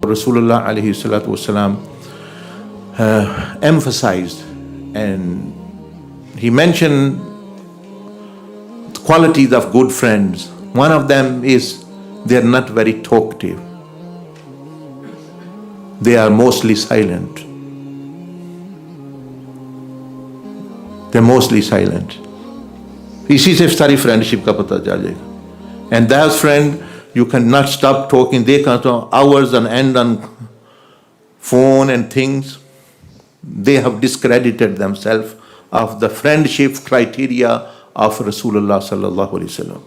Rasulullah alayhi salatu wasalam emphasized, and he mentioned the qualities of good friends. One of them is they are not very talkative. They are mostly silent. They're mostly silent. इसी से सारी friendship का पता चल जाएगा. And that friend, you cannot stop talking. They can talk hours on end on phone and things. They have discredited themselves of the friendship criteria of Rasulullah sallallahu alaihi wasallam.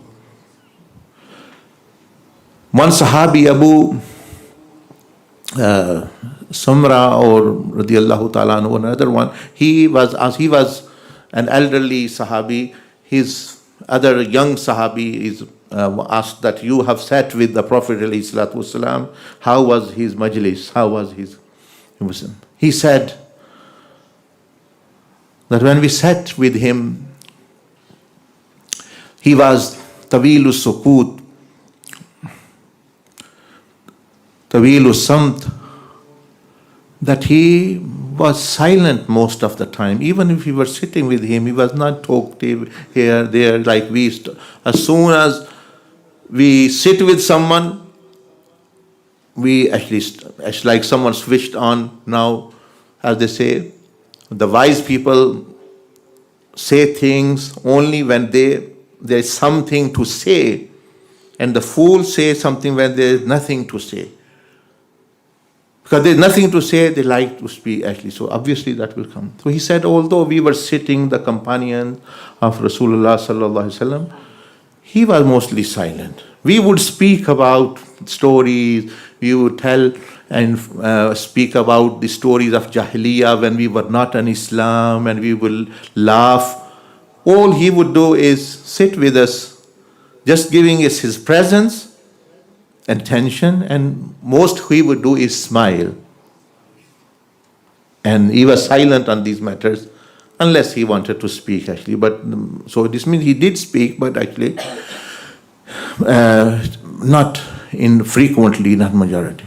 One Sahabi, Abu Samra or radiyallahu ta'ala anhu, another one, he was an elderly Sahabi. His other young Sahabi is asked that you have sat with the Prophet alayhi salatu wasalam. How was his majlis? How was his? He said that when we sat with him, he was tawilu sukut, tawilu samt, that he was silent most of the time. Even if we were sitting with him, he was not talkative here, there, like we used to. As soon as we sit with someone, we it's like someone switched on now, as they say. The wise people say things only when there is something to say, and the fools say something when there is nothing to say. Because there's nothing to say, they like to speak actually. So obviously that will come. So he said, although we were sitting, the companion of Rasulullah sallallahu alaihi wasallam, he was mostly silent. We would speak about stories, we would tell and speak about the stories of Jahiliyyah when we were not in Islam, and we will laugh. All he would do is sit with us, just giving us his presence and tension, and most he would do is smile. And he was silent on these matters unless he wanted to speak actually. But so this means he did speak, but actually not infrequently, not majority.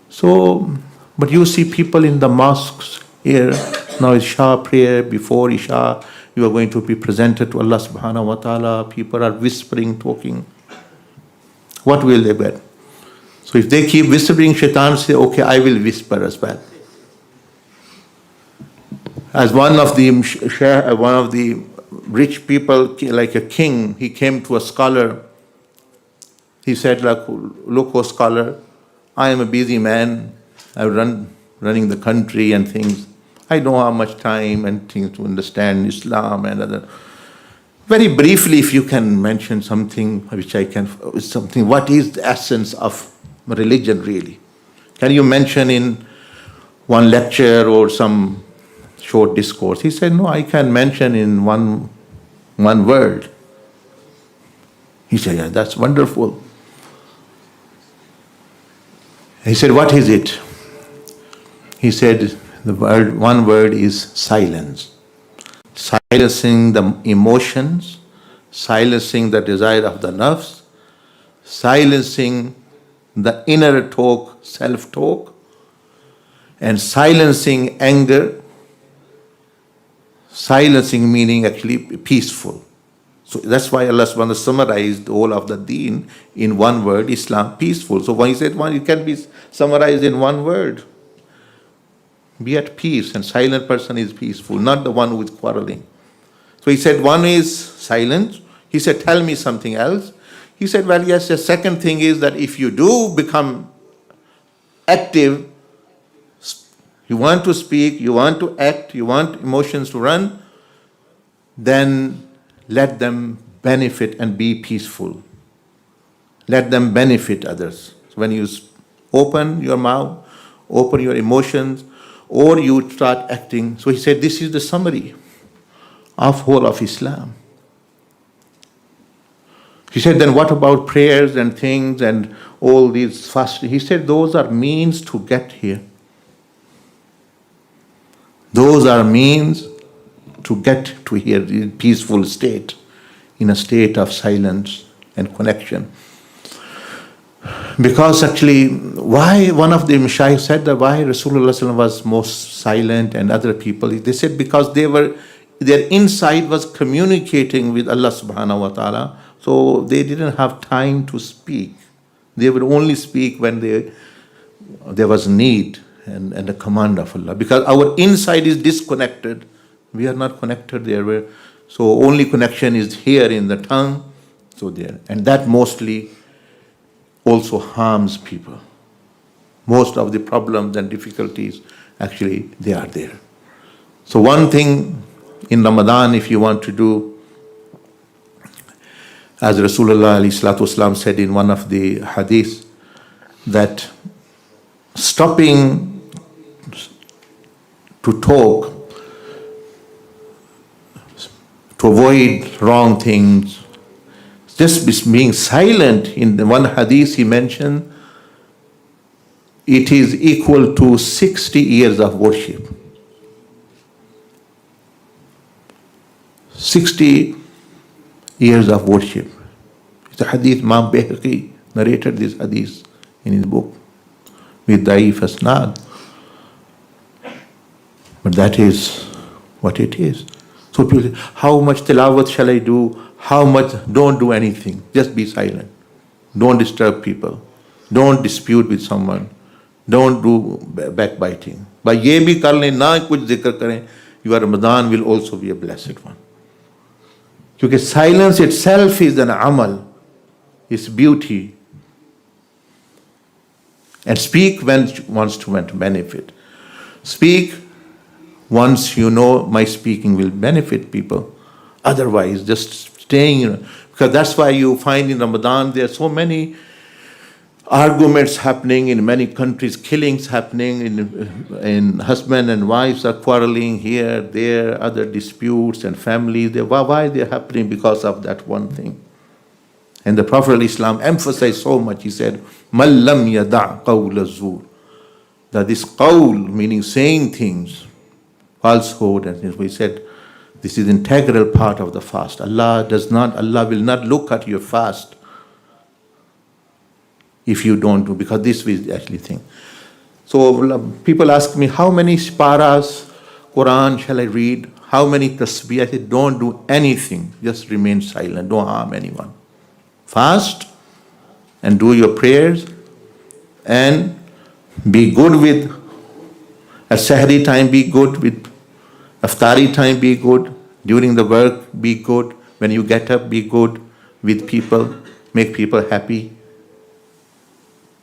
So, but you see people in the mosques here, now Isha prayer, before Isha, you are going to be presented to Allah subhanahu wa ta'ala, people are whispering, talking. What will they get? So if they keep whispering, shaitan say, okay, I will whisper as well. As one of the rich people, like a king, he came to a scholar. He said, look, oh scholar, I am a busy man. I'm running the country and things. I don't have much time and things to understand Islam and other. Very briefly, if you can mention something which I can, something, what is the essence of religion really? Can you mention in one lecture or some short discourse? He said, no, I can mention in one word. He said, yeah, that's wonderful. He said, what is it? He said, one word is silence. Silencing the emotions, silencing the desire of the nafs, silencing the inner talk, self-talk, and silencing anger. Silencing meaning actually peaceful. So that's why Allah subhanahu wa ta'ala summarized all of the deen in one word, Islam, peaceful. So when he said one, it can be summarized in one word. Be at peace, and silent person is peaceful, not the one who is quarreling. So he said one is silent. He said, tell me something else. He said, well, yes, the second thing is that if you do become active, you want to speak, you want to act, you want emotions to run, then let them benefit and be peaceful. Let them benefit others. So when you open your mouth, open your emotions, or you start acting. So he said, this is the summary of whole of Islam. He said, then what about prayers and things and all these fasting? He said, those are means to get here. Those are means to get to here in peaceful state, in a state of silence and connection. Because actually, why one of the Mashayikh said that why Rasulullah sallallahu alaihi wasallam was most silent and other people, they said because their inside was communicating with Allah subhanahu wa ta'ala, so they didn't have time to speak. They would only speak when there was need and the command of Allah. Because our inside is disconnected. We are not connected there. So only connection is here in the tongue. So there. And that mostly also harms people. Most of the problems and difficulties, actually, they are there. So one thing in Ramadan, if you want to do, as Rasulullah ﷺ said in one of the hadiths, that stopping to talk, to avoid wrong things, just being silent. In the one hadith he mentioned, it is equal to 60 years of worship. 60 years of worship. It's a hadith. Imam Bayhaqi narrated this hadith in his book with Da'if Asnad. But that is what it is. So people say, how much tilawat shall I do? How much? Don't do anything. Just be silent. Don't disturb people. Don't dispute with someone. Don't do backbiting. But ye bhi kar le, na kuch zikr kare, your Ramadan will also be a blessed one. Because silence itself is an amal. It's beauty. And speak when wants to benefit. Speak once you know my speaking will benefit people. Otherwise, just staying, because that's why you find in Ramadan there are so many arguments happening in many countries, killings happening, in husband and wives are quarreling here, there, other disputes and families. Why they're happening? Because of that one thing. And the Prophet ﷺ emphasized so much. He said, "Man lam yada' qawl az-zur," that this qawl, meaning saying things, falsehood, and he said, this is integral part of the fast. Allah will not look at your fast if you don't do, because this is actually thing. So people ask me, how many paras Quran shall I read? How many tasbih? I said, don't do anything. Just remain silent. Don't harm anyone. Fast and do your prayers and be good with at Sahri time, be good with Aftari time, be good. During the work, be good. When you get up, be good with people. Make people happy.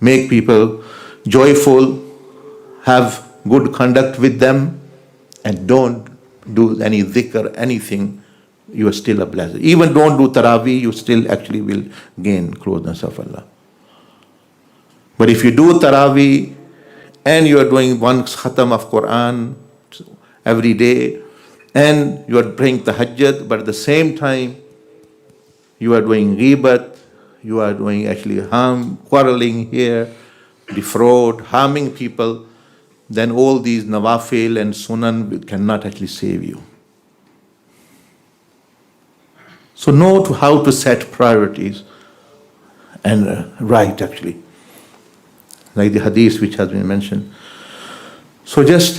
Make people joyful. Have good conduct with them. And don't do any dhikr, anything. You are still a blessed. Even don't do taraweeh, you still actually will gain closeness of Allah. But if you do taraweeh and you are doing one khatam of Quran every day, and you are praying tahajjud, but at the same time you are doing ghibat, you are doing actually harm, quarreling here, defraud, harming people, then all these nawafil and sunan cannot actually save you. So know how to set priorities and right actually, like the hadith which has been mentioned. So just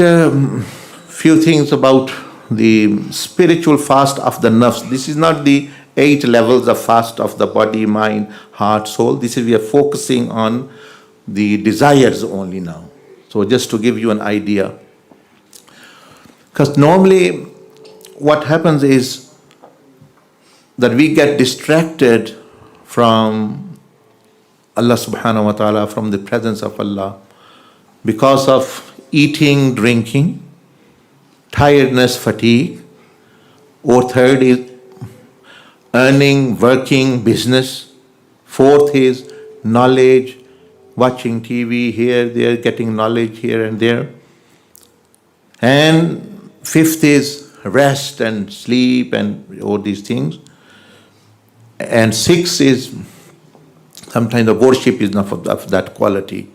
few things about the spiritual fast of the nafs. This is not the 8 levels of fast of the body, mind, heart, soul. This is, we are focusing on the desires only now. So just to give you an idea. Because normally what happens is that we get distracted from Allah subhanahu wa ta'ala, from the presence of Allah, because of eating, drinking, tiredness, fatigue, or third is earning, working, business. Fourth is knowledge, watching TV here, there, getting knowledge here and there. And fifth is rest and sleep and all these things. And sixth is sometimes the worship is not of that quality.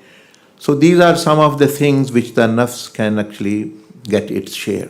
So these are some of the things which the nafs can actually get its share.